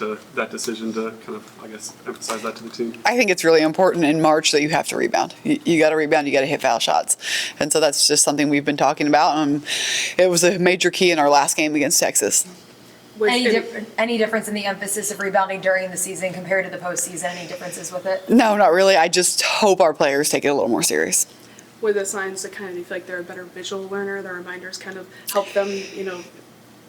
that decision to kind of, I guess, emphasize that to the team? I think it's really important in March that you have to rebound. You got to rebound, you got to hit foul shots. And so that's just something we've been talking about. It was a major key in our last game against Texas. Any difference in the emphasis of rebounding during the season compared to the postseason? Any differences with it? No, not really. I just hope our players take it a little more serious. Were the signs that kind of, do you feel like they're a better visual learner? The reminders kind of help them,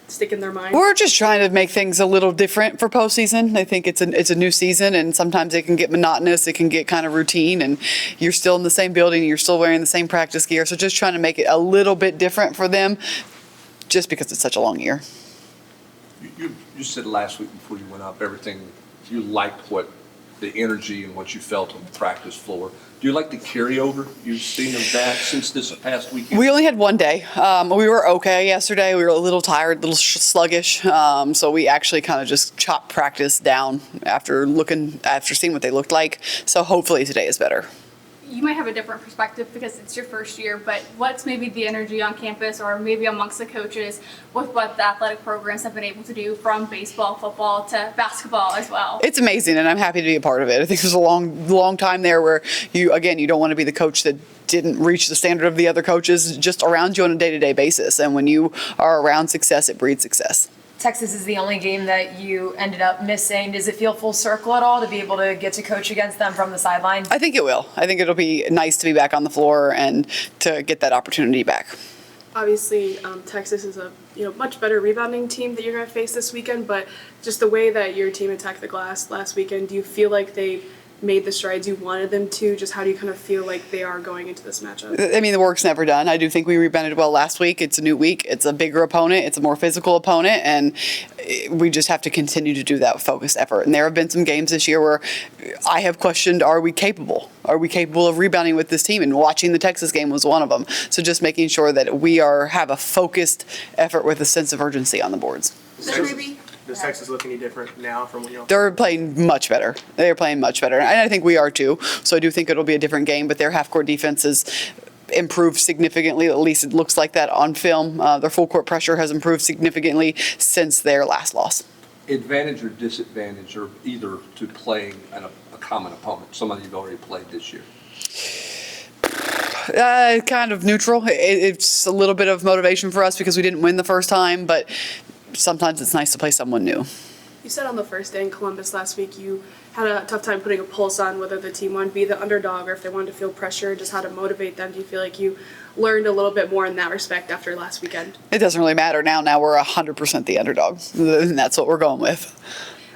stick in their mind? We're just trying to make things a little different for postseason. I think it's a new season, and sometimes it can get monotonous. It can get kind of routine, and you're still in the same building. You're still wearing the same practice gear. So just trying to make it a little bit different for them, just because it's such a long year. You said last week before you went up, you liked what the energy and what you felt on the practice floor. Do you like the carryover you've seen of that since this past weekend? We only had one day. We were okay yesterday. We were a little tired, a little sluggish. So we actually kind of just chopped practice down after seeing what they looked like. So hopefully today is better. You might have a different perspective because it's your first year, but what's maybe the energy on campus or maybe amongst the coaches with what the athletic programs have been able to do from baseball, football to basketball as well? It's amazing, and I'm happy to be a part of it. I think there's a long time there where you don't want to be the coach that didn't reach the standard of the other coaches just around you on a day-to-day basis. And when you are around success, it breeds success. Texas is the only game that you ended up missing. Does it feel full circle at all to be able to get to coach against them from the sideline? I think it will. I think it'll be nice to be back on the floor and to get that opportunity back. Obviously, Texas is a much better rebounding team that you're going to face this weekend, but just the way that your team attacked the glass last weekend, do you feel like they made the strides you wanted them to? Just how do you kind of feel like they are going into this matchup? I mean, the work's never done. I do think we rebounded well last week. It's a new week. It's a bigger opponent. It's a more physical opponent, and we just have to continue to do that focused effort. And there have been some games this year where I have questioned, are we capable? Are we capable of rebounding with this team? And watching the Texas game was one of them. So just making sure that we have a focused effort with a sense of urgency on the boards. Does Texas look any different now from when y'all? They're playing much better. They're playing much better. And I think we are too. So I do think it'll be a different game, but their half-court defense has improved significantly. At least it looks like that on film. Their full-court pressure has improved significantly since their last loss. Advantage or disadvantage, or either to playing a common opponent, somebody you've already played this year? Kind of neutral. It's a little bit of motivation for us because we didn't win the first time, but sometimes it's nice to play someone new. You said on the first day in Columbus last week you had a tough time putting a pulse on whether the team wanted to be the underdog or if they wanted to feel pressure, just how to motivate them. Do you feel like you learned a little bit more in that respect after last weekend? It doesn't really matter now. Now we're 100% the underdog, and that's what we're going with.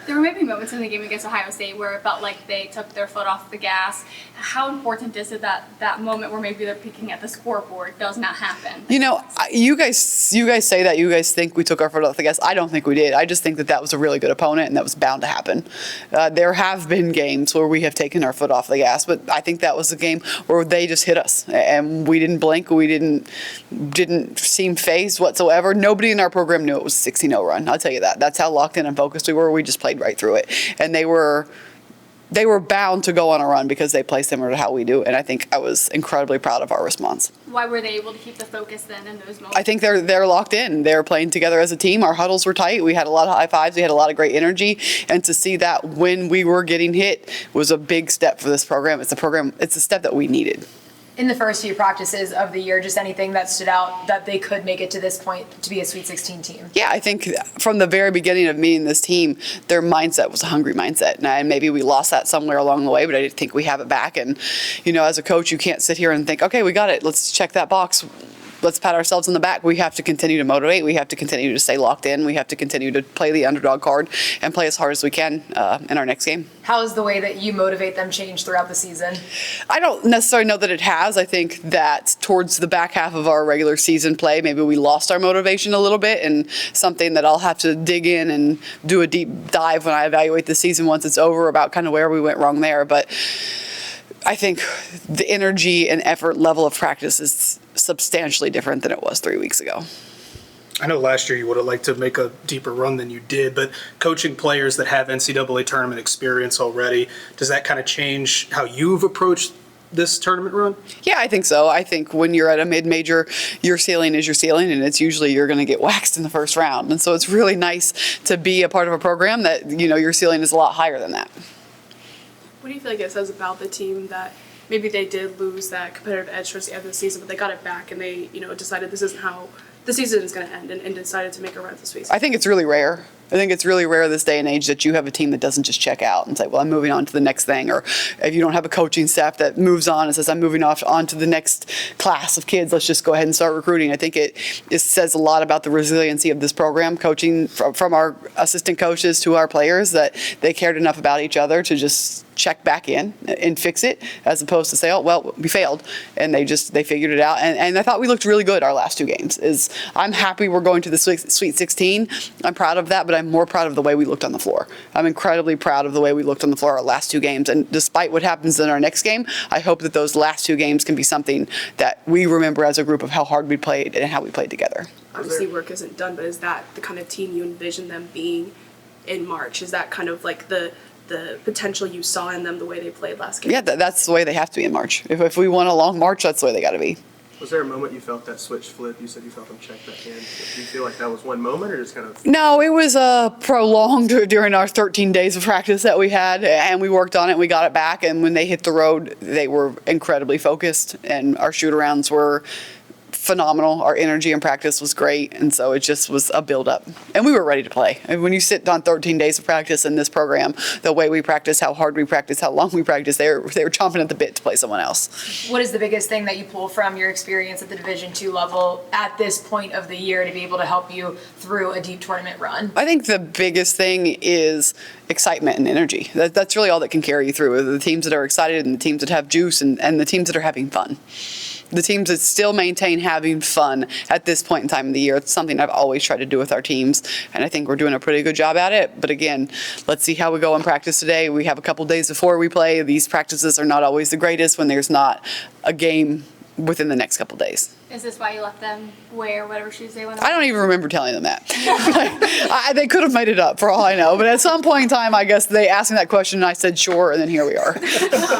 There were maybe moments in the game against Ohio State where it felt like they took their foot off the gas. How important is it that moment where maybe they're peeking at the scoreboard does not happen? You guys say that. You guys think we took our foot off the gas. I don't think we did. I just think that was a really good opponent, and that was bound to happen. There have been games where we have taken our foot off the gas, but I think that was a game where they just hit us, and we didn't blink. We didn't seem phased whatsoever. Nobody in our program knew it was a 16-0 run. I'll tell you that. That's how locked in and focused we were. We just played right through it, and they were bound to go on a run because they play similar to how we do, and I think I was incredibly proud of our response. Why were they able to keep the focus then in those moments? I think they're locked in. They're playing together as a team. Our huddles were tight. We had a lot of high fives. We had a lot of great energy, and to see that when we were getting hit was a big step for this program. It's a step that we needed. In the first few practices of the year, just anything that stood out that they could make it to this point to be a Sweet 16 team? Yeah, I think from the very beginning of meeting this team, their mindset was a hungry mindset. And maybe we lost that somewhere along the way, but I think we have it back. And, as a coach, you can't sit here and think, okay, we got it. Let's check that box. Let's pat ourselves on the back. We have to continue to motivate. We have to continue to stay locked in. We have to continue to play the underdog card and play as hard as we can in our next game. How has the way that you motivate them changed throughout the season? I don't necessarily know that it has. I think that towards the back half of our regular season play, maybe we lost our motivation a little bit, and something that I'll have to dig in and do a deep dive when I evaluate the season once it's over about kind of where we went wrong there. But I think the energy and effort level of practice is substantially different than it was 3 weeks ago. I know last year you would have liked to make a deeper run than you did, but coaching players that have NCAA tournament experience already, does that kind of change how you've approached this tournament run? Yeah, I think so. I think when you're at a mid-major, your ceiling is your ceiling, and it's usually you're going to get waxed in the first round. And so it's really nice to be a part of a program that, your ceiling is a lot higher than that. What do you feel like it says about the team that maybe they did lose that competitive edge towards the end of the season, but they got it back and they, decided this isn't how the season is going to end and decided to make a run at this week? I think it's really rare. I think it's really rare this day and age that you have a team that doesn't just check out and say, well, I'm moving on to the next thing. Or if you don't have a coaching staff that moves on and says, I'm moving on to the next class of kids, let's just go ahead and start recruiting. I think it says a lot about the resiliency of this program, coaching from our assistant coaches to our players, that they cared enough about each other to just check back in and fix it, as opposed to say, oh, well, we failed. And they figured it out. And I thought we looked really good our last two games. I'm happy we're going to the Sweet 16. I'm proud of that, but I'm more proud of the way we looked on the floor. I'm incredibly proud of the way we looked on the floor our last two games. And despite what happens in our next game, I hope that those last two games can be something that we remember as a group of how hard we played and how we played together. Obviously, work isn't done, but is that the kind of team you envision them being in March? Is that kind of like the potential you saw in them the way they played last game? Yeah, that's the way they have to be in March. If we want a long March, that's the way they got to be. Was there a moment you felt that switch flip? You said you felt them check back in. Do you feel like that was one moment or just kind of? No, it was prolonged during our 13 days of practice that we had, and we worked on it and we got it back. And when they hit the road, they were incredibly focused, and our shoot-arounds were phenomenal. Our energy in practice was great, and so it just was a build-up. And we were ready to play. And when you sit on 13 days of practice in this program, the way we practice, how hard we practice, how long we practice, they were chomping at the bit to play someone else. What is the biggest thing that you pull from your experience at the Division II level at this point of the year to be able to help you through a deep tournament run? I think the biggest thing is excitement and energy. That's really all that can carry you through. The teams that are excited and the teams that have juice and the teams that are having fun. The teams that still maintain having fun at this point in time of the year. It's something I've always tried to do with our teams, and I think we're doing a pretty good job at it. But again, let's see how we go in practice today. We have a couple days before we play. These practices are not always the greatest when there's not a game within the next couple days. Is this why you let them wear whatever shoes they want? I don't even remember telling them that. They could have made it up for all I know. But at some point in time, I guess they asked me that question and I said, sure, and then here we are.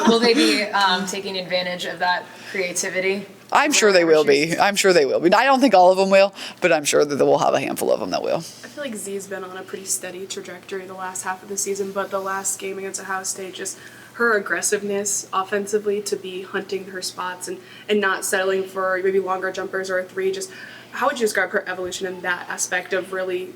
Will they be taking advantage of that creativity? I'm sure they will be. I'm sure they will be. I don't think all of them will, but I'm sure that we'll have a handful of them that will. I feel like Z's been on a pretty steady trajectory the last half of the season, but the last game against Ohio State, just her aggressiveness offensively to be hunting her spots and not settling for maybe longer jumpers or a three. Just how would you describe her evolution in that aspect of really,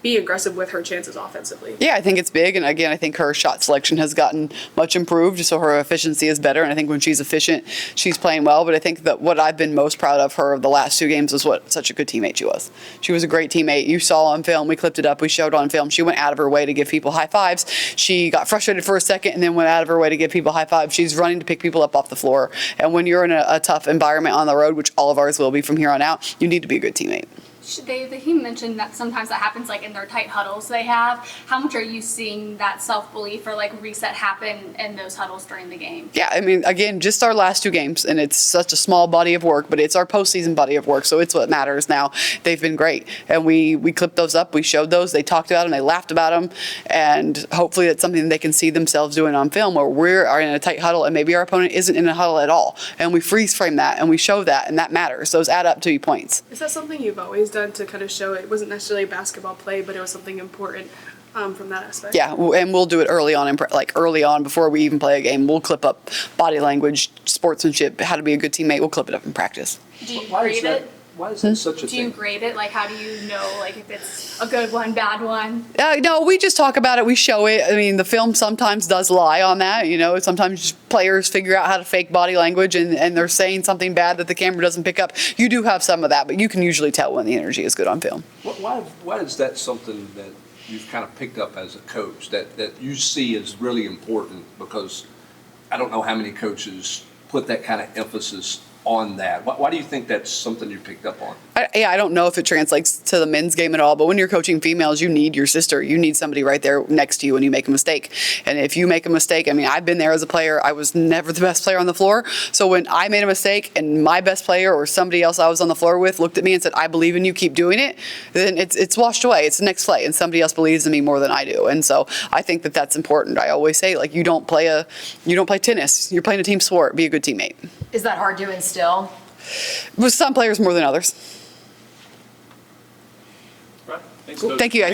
be aggressive with her chances offensively? Yeah, I think it's big. And again, I think her shot selection has gotten much improved, so her efficiency is better. And I think when she's efficient, she's playing well. But I think that what I've been most proud of her of the last two games is what such a good teammate she was. She was a great teammate. You saw on film, we clipped it up, we showed on film. She went out of her way to give people high fives. She got frustrated for a second and then went out of her way to give people high fives. She's running to pick people up off the floor. And when you're in a tough environment on the road, which all of ours will be from here on out, you need to be a good teammate. He mentioned that sometimes that happens like in their tight huddles they have. How much are you seeing that self-belief or like reset happen in those huddles during the game? Yeah, I mean, again, just our last two games, and it's such a small body of work, but it's our postseason body of work, so it's what matters now. They've been great, and we clipped those up, we showed those, they talked about them, they laughed about them, and hopefully it's something they can see themselves doing on film, where we are in a tight huddle, and maybe our opponent isn't in a huddle at all, and we freeze frame that, and we show that, and that matters. Those add up to points. Is that something you've always done to kind of show it wasn't necessarily a basketball play, but it was something important from that aspect? Yeah, and we'll do it early on, early on before we even play a game. We'll clip up body language, sportsmanship, how to be a good teammate. We'll clip it up in practice. Do you grade it? Why is that such a Do you thing? grade it? Like, how do you know, like, if it's a good one, bad one? No, we just talk about it. We show it. I mean, the film sometimes does lie on that. Sometimes players figure out how to fake body language and they're saying something bad that the camera doesn't pick up. You do have some of that, but you can usually tell when the energy is good on film. Why is that something that you've kind of picked up as a coach that you see as really important? Because I don't know how many coaches put that kind of emphasis on that. Why do you think that's something you picked up on? I don't know if it translates to the men's game at all, but when you're coaching females, you need your sister. You need somebody right there next to you when you make a mistake. And if you make a mistake, I mean, I've been there as a player. I was never the best player on the floor. So when I made a mistake and my best player or somebody else I was on the floor with looked at me and said, I believe in you, keep doing it, then it's washed away. It's the next play, and somebody else believes in me more than I do. And so I think that that's important. I always say, like, you don't play tennis. You're playing a team sport. Be a good teammate. Is that hard to instill? With some players more than others. Right. Thanks, Cool. Coach. Thank you, guys.